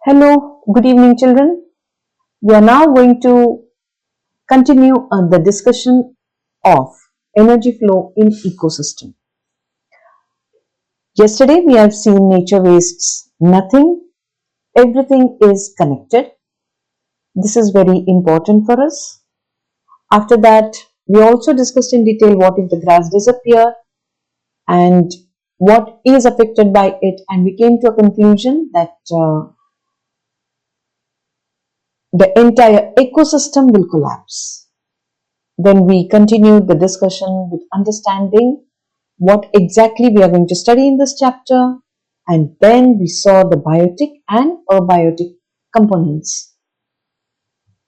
Hello, good evening children. We are now going to continue the discussion of energy flow in ecosystem. Yesterday we have seen nature wastes nothing, everything is connected. This is very important for us. After that, we also discussed in detail what if the grass disappear and what is affected by it, and we came to a conclusion that the entire ecosystem will collapse. Then we continued the discussion with understanding what exactly we are going to study in this chapter, and then we saw the biotic and abiotic components,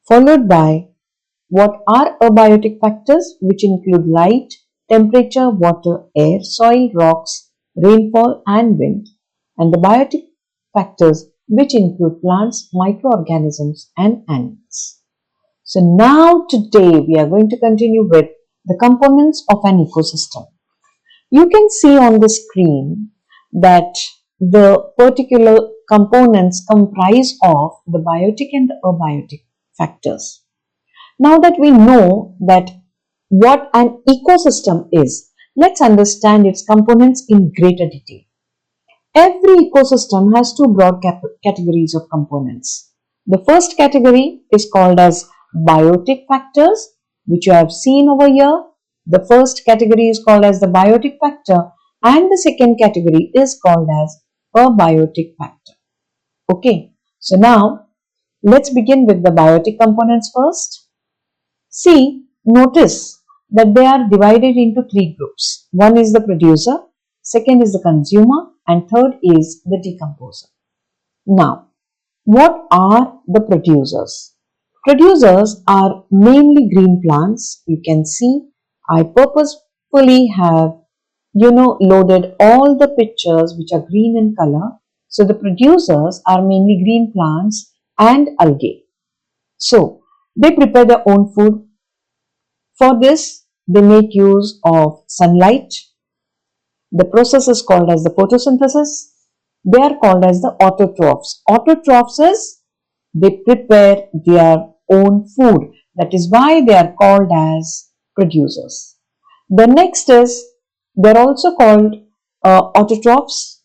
followed by what are abiotic factors, which include light, temperature, water, air, soil, rocks, rainfall and wind, and the biotic factors, which include plants, microorganisms and animals. So now today we are going to continue with the components of an ecosystem. You can see on the screen that the particular components comprise of the biotic and the abiotic factors. Now that we know that what an ecosystem is, let's understand its components in greater detail. Every ecosystem has two broad categories of components. The first category is called as biotic factors, which you have seen over here. The first category is called as the biotic factor, and the second category is called as abiotic factor. Okay, so now let's begin with the biotic components first. See, notice that they are divided into three groups. One is the producer, second is the consumer, and third is the decomposer. Now, what are the producers? Producers are mainly green plants. You can see I purposefully have loaded all the pictures which are green in color. So the producers are mainly green plants and algae. So they prepare their own food. For this, they make use of sunlight. The process is called as the photosynthesis. They are called as the autotrophs. Autotrophs is they prepare their own food. That is why they are called as producers. The next is they are also called autotrophs.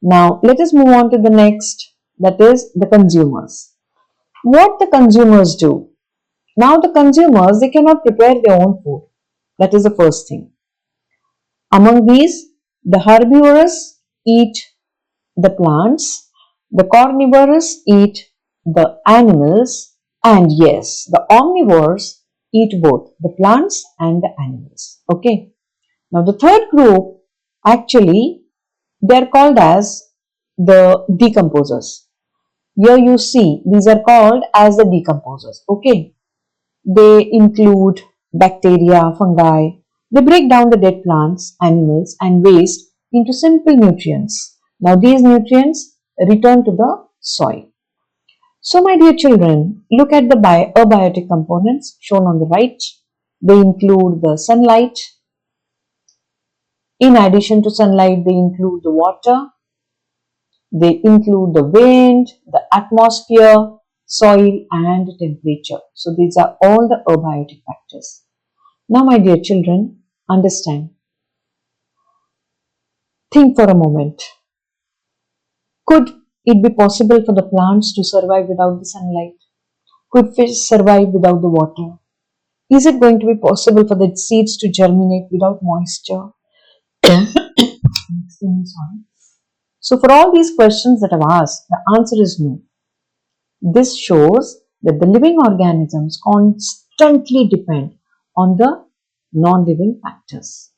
Now let us move on to the next, that is the consumers. What the consumers do? Now the consumers, they cannot prepare their own food. That is the first thing. Among these, the herbivorous eat the plants, the carnivorous eat the animals, and yes, the omnivores eat both the plants and the animals. Okay. Now the third group, actually, they are called as the decomposers. Here you see, these are called as the decomposers. Okay. They include bacteria, fungi. They break down the dead plants, animals, and waste into simple nutrients. Now these nutrients return to the soil. So my dear children, look at the abiotic components shown on the right. They include the sunlight. In addition to sunlight, they include the water. They include the wind, the atmosphere, soil and temperature. So these are all the abiotic factors. Now my dear children, understand. Think for a moment. Could it be possible for the plants to survive without the sunlight? Could fish survive without the water? Is it going to be possible for the seeds to germinate without moisture? So for all these questions that I've asked, the answer is no. This shows that the living organisms constantly depend on the non-living factors.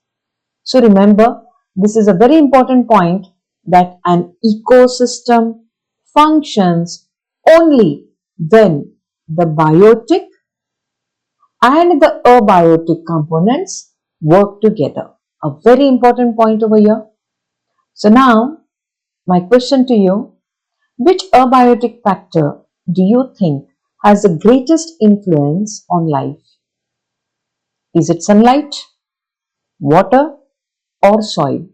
So remember, this is a very important point, that an ecosystem functions only when the biotic and the abiotic components work together. A very important point over here. So now, my question to you, which abiotic factor do you think has the greatest influence on life? Is it sunlight, water, or soil?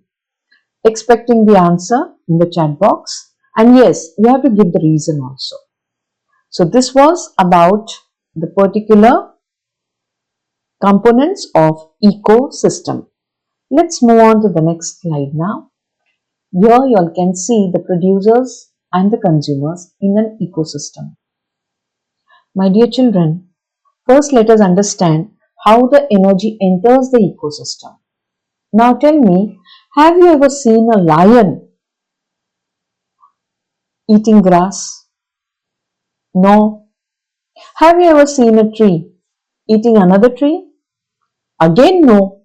Expecting the answer in the chat box. And yes, you have to give the reason also. So this was about the particular components of ecosystem. Let's move on to the next slide now. Here you all can see the producers and the consumers in an ecosystem. My dear children, first let us understand how the energy enters the ecosystem. Now tell me, have you ever seen a lion eating grass? No. Have you ever seen a tree eating another tree? Again, no.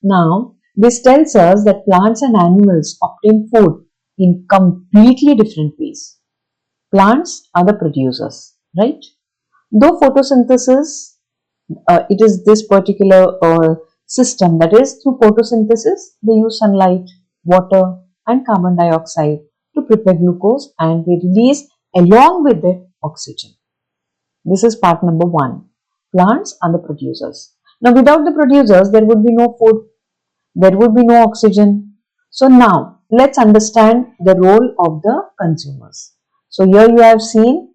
Now, this tells us that plants and animals obtain food in completely different ways. Plants are the producers, right? Though photosynthesis, it is this particular system, that is through photosynthesis, they use sunlight, water, and carbon dioxide to prepare glucose, and they release along with it oxygen. This is part number one. Plants are the producers. Now, without the producers, there would be no food, there would be no oxygen. So now, let's understand the role of the consumers. So here you have seen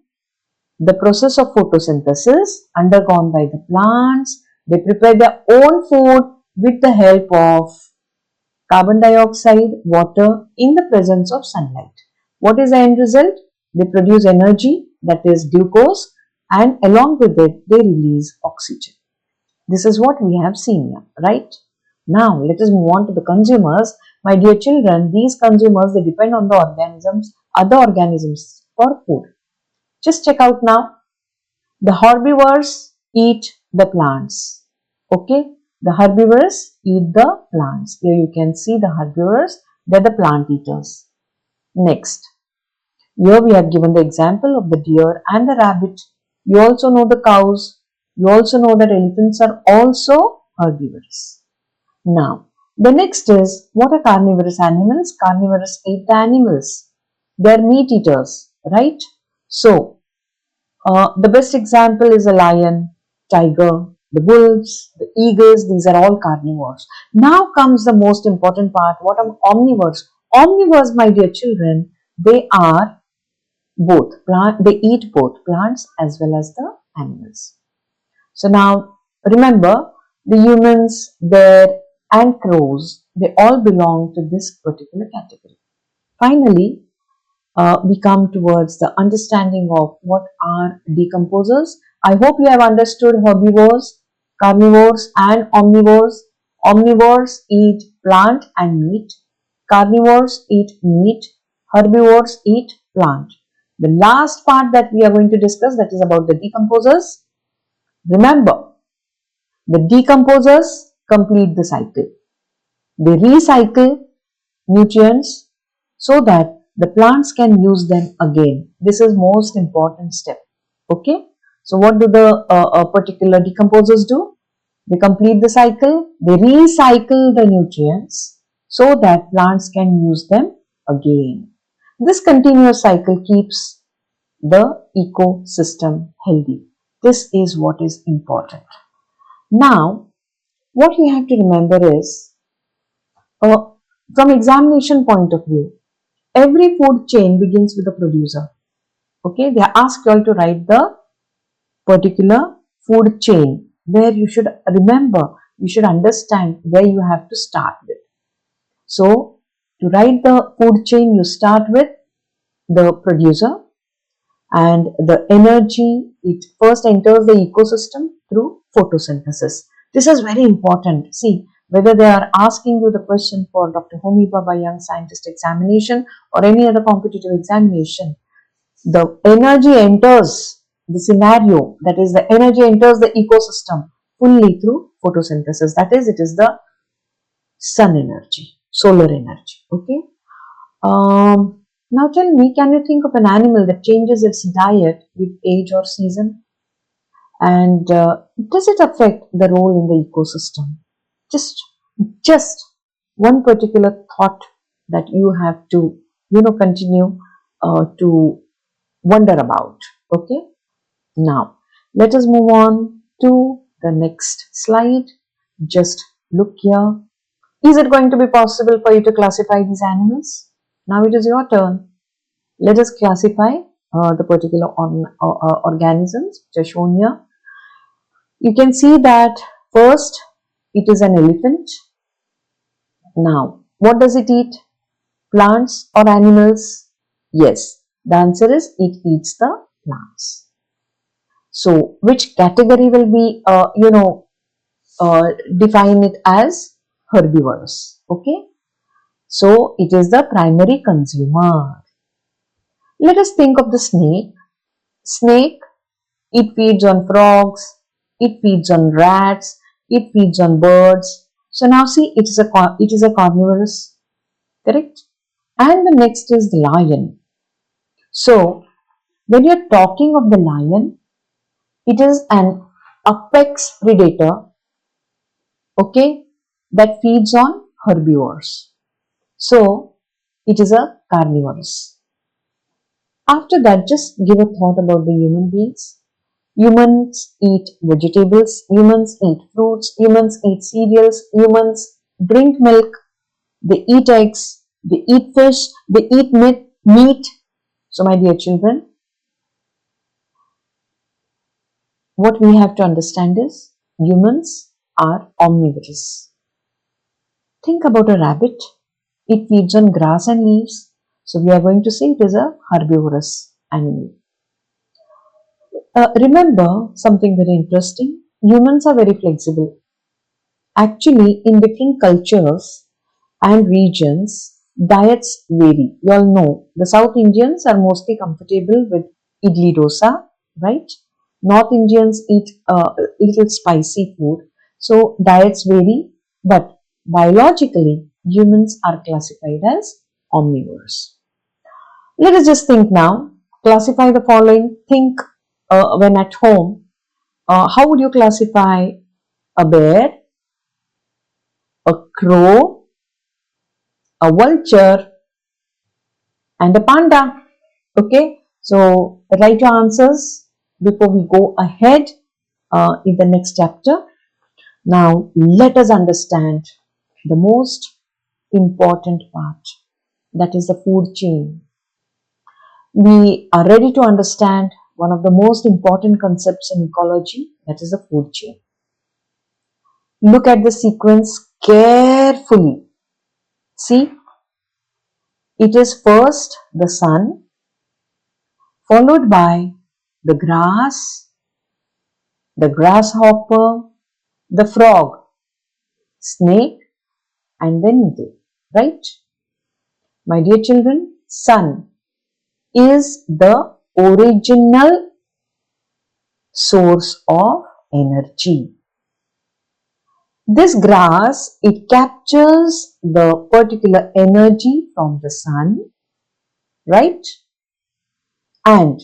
the process of photosynthesis undergone by the plants. They prepare their own food with the help of carbon dioxide, water in the presence of sunlight. What is the end result? They produce energy, that is glucose, and along with it they release oxygen. This is what we have seen here, right? Now let us move on to the consumers. My dear children, these consumers, they depend on the organisms, other organisms for food. Just check out now. The herbivores eat the plants. Okay, the herbivores eat the plants. Here you can see the herbivores, they're the plant eaters. Next, here we have given the example of the deer and the rabbit. You also know the cows. You also know that elephants are also herbivores. Now, the next is, what are carnivorous animals? Carnivorous eat the animals. They are meat eaters, right? So, the best example is a lion, tiger, the wolves, the eagles. These are all carnivores. Now comes the most important part. What are omnivores? Omnivores, my dear children, they are both they eat both plants as well as the animals. So now remember, the humans, bear, and crows, they all belong to this particular category. Finally, we come towards the understanding of what are decomposers. I hope you have understood herbivores, carnivores, and omnivores. Omnivores eat plant and meat. Carnivores eat meat. Herbivores eat plant. The last part that we are going to discuss, that is about the decomposers. Remember, the decomposers complete the cycle. They recycle nutrients so that the plants can use them again. This is most important step. Okay. So what do the particular decomposers do? They complete the cycle. They recycle the nutrients so that plants can use them again. This continuous cycle keeps the ecosystem healthy. This is what is important. Now, what you have to remember is, from examination point of view, every food chain begins with a producer. Okay, they ask you all to write the particular food chain where you should remember, you should understand where you have to start with. So, to write the food chain, you start with the producer, and the energy, it first enters the ecosystem through photosynthesis. This is very important. See, whether they are asking you the question for Dr. Homi Bhabha Young Scientist examination or any other competitive examination, the energy enters the scenario, that is, the energy enters the ecosystem fully through photosynthesis. That is, it is the sun energy, solar energy. Okay. Now tell me, can you think of an animal that changes its diet with age or season? And does it affect the role in the ecosystem? Just one particular thought that you have to, continue to wonder about. Okay. Now, let us move on to the next slide. Just look here. Is it going to be possible for you to classify these animals? Now it is your turn. Let us classify the particular organisms which are shown here. You can see that first it is an elephant. Now, what does it eat? Plants or animals? Yes, the answer is it eats the plants. So, which category will be, define it as herbivores? Okay, so it is the primary consumer. Let us think of the snake. Snake, it feeds on frogs, it feeds on rats, it feeds on birds. So now see, it is a carnivorous, correct? And the next is the lion. So when you are talking of the lion, it is an apex predator, okay, that feeds on herbivores. So it is a carnivorous. After that, just give a thought about the human beings. Humans eat vegetables, humans eat fruits, humans eat cereals, humans drink milk, they eat eggs, they eat fish, they eat meat. So, my dear children, what we have to understand is humans are omnivorous. Think about a rabbit. It feeds on grass and leaves. So, we are going to say it is a herbivorous animal. Remember something very interesting. Humans are very flexible. Actually, in different cultures and regions, diets vary. You all know the South Indians are mostly comfortable with idli dosa, right? North Indians eat little spicy food. So diets vary, but biologically, humans are classified as omnivores. Let us just think now. Classify the following. Think when at home. How would you classify a bear, a crow, a vulture, and a panda? Okay, so write your answers before we go ahead in the next chapter. Now, let us understand the most important part, that is the food chain. We are ready to understand one of the most important concepts in ecology, that is the food chain. Look at the sequence carefully. See, it is first the sun, followed by the grass, the grasshopper, the frog, snake, and then eagle, right? My dear children, sun is the original source of energy. This grass, it captures the particular energy from the sun, right? And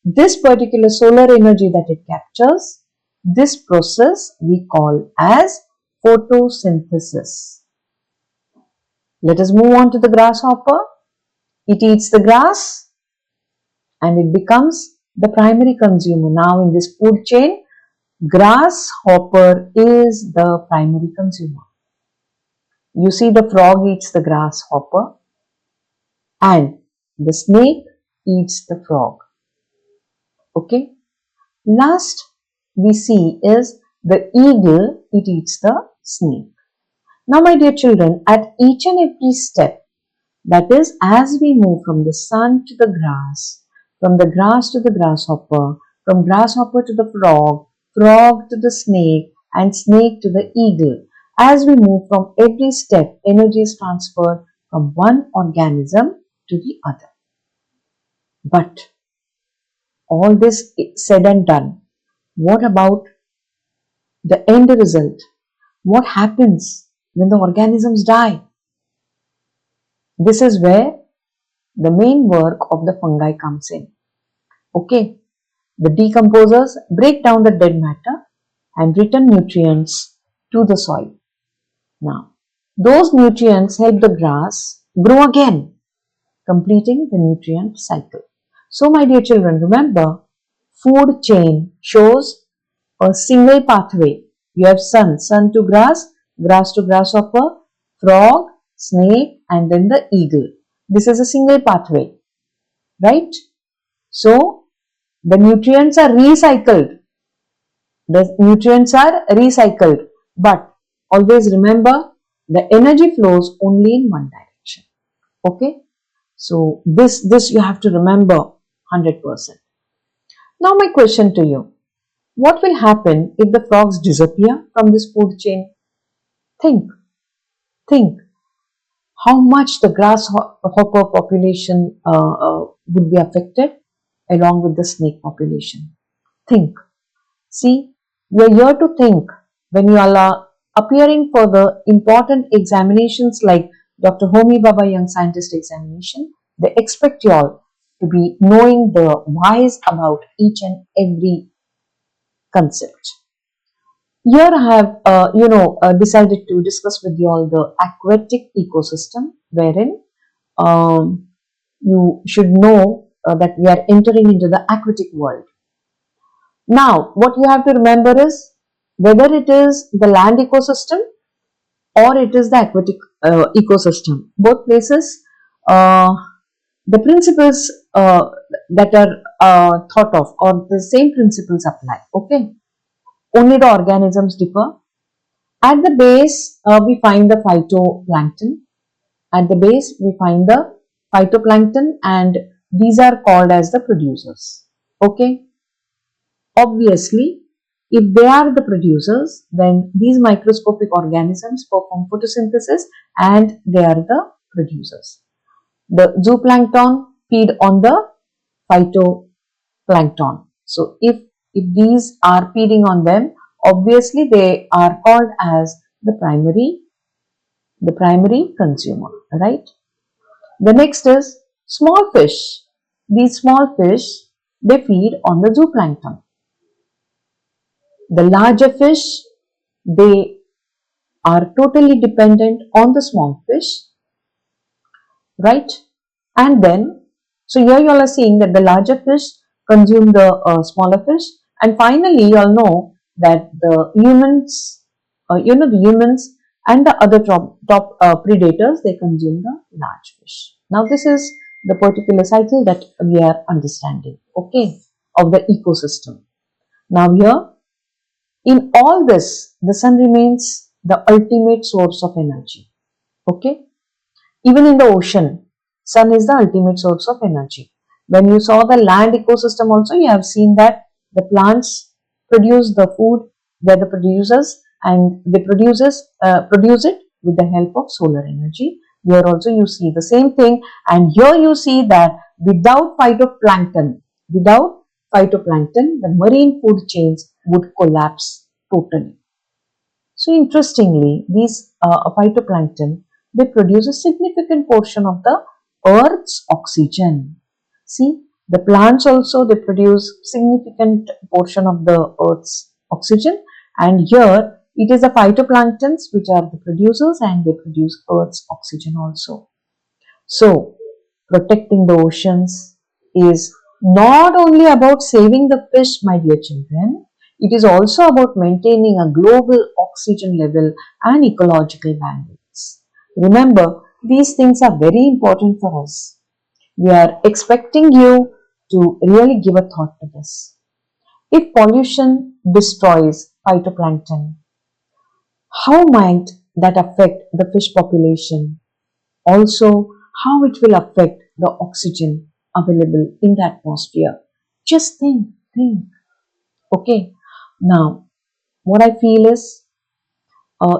this particular solar energy that it captures, this process we call as photosynthesis. Let us move on to the grasshopper. It eats the grass and it becomes the primary consumer. Now in this food chain, grasshopper is the primary consumer. You see, the frog eats the grasshopper and the snake eats the frog. Okay. Last we see is the eagle, it eats the snake. Now my dear children, at each and every step, that is, as we move from the sun to the grass, from the grass to the grasshopper, from grasshopper to the frog, frog to the snake, and snake to the eagle. As we move from every step, energy is transferred from one organism to the other. But all this said and done, what about the end result? What happens when the organisms die? This is where the main work of the fungi comes in. Okay, the decomposers break down the dead matter and return nutrients to the soil. Now, those nutrients help the grass grow again, completing the nutrient cycle. So, my dear children, remember, food chain shows a single pathway. You have sun to grass, grass to grasshopper, frog, snake, and then the eagle. This is a single pathway. right? So the nutrients are recycled. The nutrients are recycled, but always remember the energy flows only in one direction. Okay, so this you have to remember 100%. Now my question to you: what will happen if the frogs disappear from this food chain? Think, think how much the grasshopper population would be affected along with the snake population. Think. See, you are here to think when you are appearing for the important examinations like Dr. Homi Baba Young Scientist examination. They expect you all to be knowing the whys about each and every concept. Here I have, decided to discuss with you all the aquatic ecosystem, wherein you should know that we are entering into the aquatic world. Now, what you have to remember is whether it is the land ecosystem or it is the aquatic ecosystem. Both places, uh, the principles that are thought of or the same principles apply. Okay, only the organisms differ. At the base, we find the phytoplankton. At the base, we find the phytoplankton, and these are called as the producers. Okay, obviously, if they are the producers, then these microscopic organisms perform photosynthesis and they are the producers. The zooplankton feed on the phytoplankton. So if these are feeding on them, obviously they are called as the primary consumer, right? The next is small fish. These small fish, they feed on the zooplankton. The larger fish, they are totally dependent on the small fish, right? And then, so here you all are seeing that the larger fish consume the smaller fish, and finally you all know that the humans, the humans and the other top predators, they consume the large fish. Now this is the particular cycle that we are understanding, okay, of the ecosystem. Now here, in all this, the sun remains the ultimate source of energy, okay. Even in the ocean, sun is the ultimate source of energy. When you saw the land ecosystem also, you have seen that the plants produce the food, they are the producers, and they produce it with the help of solar energy. Here also you see the same thing, and here you see that without phytoplankton, the marine food chains would collapse totally. So interestingly, these phytoplankton, they produce a significant portion of the Earth's oxygen. See, the plants also, they produce significant portion of the Earth's oxygen, and here it is the phytoplanktons which are the producers and they produce Earth's oxygen also. So protecting the oceans is not only about saving the fish, my dear children, it is also about maintaining a global oxygen level and ecological balance. Remember, these things are very important for us. We are expecting you to really give a thought to this. If pollution destroys phytoplankton, how might that affect the fish population? Also, how it will affect the oxygen available in the atmosphere. Just think. Okay. Now, what I feel is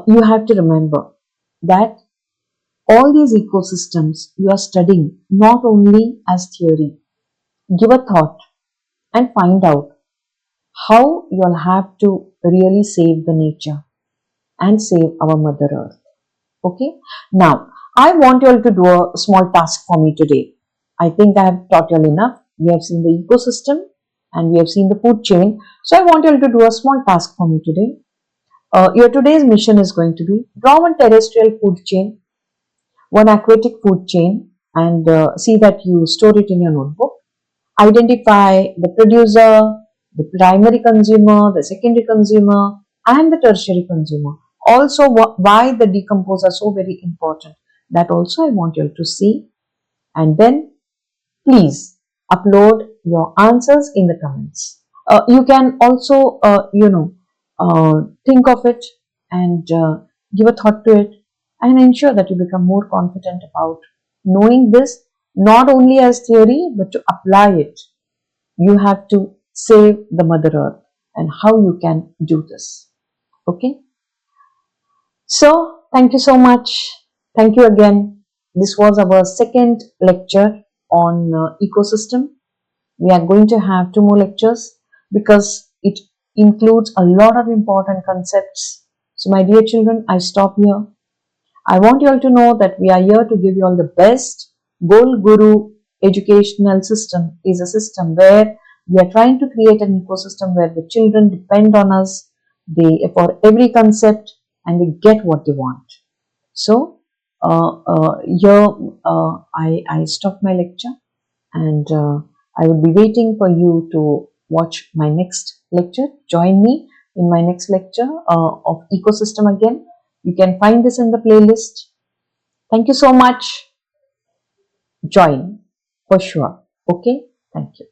you have to remember that all these ecosystems you are studying not only as theory. Give a thought and find out how you'll have to really save the nature and save our Mother Earth. Okay. Now, I want you all to do a small task for me today. I think I have taught you all enough. We have seen the ecosystem and we have seen the food chain. So, I want you all to do a small task for me today. Your today's mission is going to be draw one terrestrial food chain, one aquatic food chain, and see that you store it in your notebook. Identify the producer, the primary consumer, the secondary consumer, and the tertiary consumer. Also, why the decompose are so very important. That also I want you all to see. And then, please upload your answers in the comments. You can also, think of it and give a thought to it and ensure that you become more confident about knowing this not only as theory but to apply it. You have to save the Mother Earth and how you can do this. Okay. So, thank you so much. Thank you again. This was our second lecture on ecosystem. We are going to have two more lectures because it includes a lot of important concepts. So, my dear children, I stop here. I want you all to know that we are here to give you all the best. Goalguru educational system is a system where we are trying to create an ecosystem where the children depend on us for every concept and they get what they want. So, here I stop my lecture and I will be waiting for you to watch my next lecture. Join me in my next lecture of ecosystem again. You can find this in the playlist. Thank you so much. Join for sure. Okay. Thank you.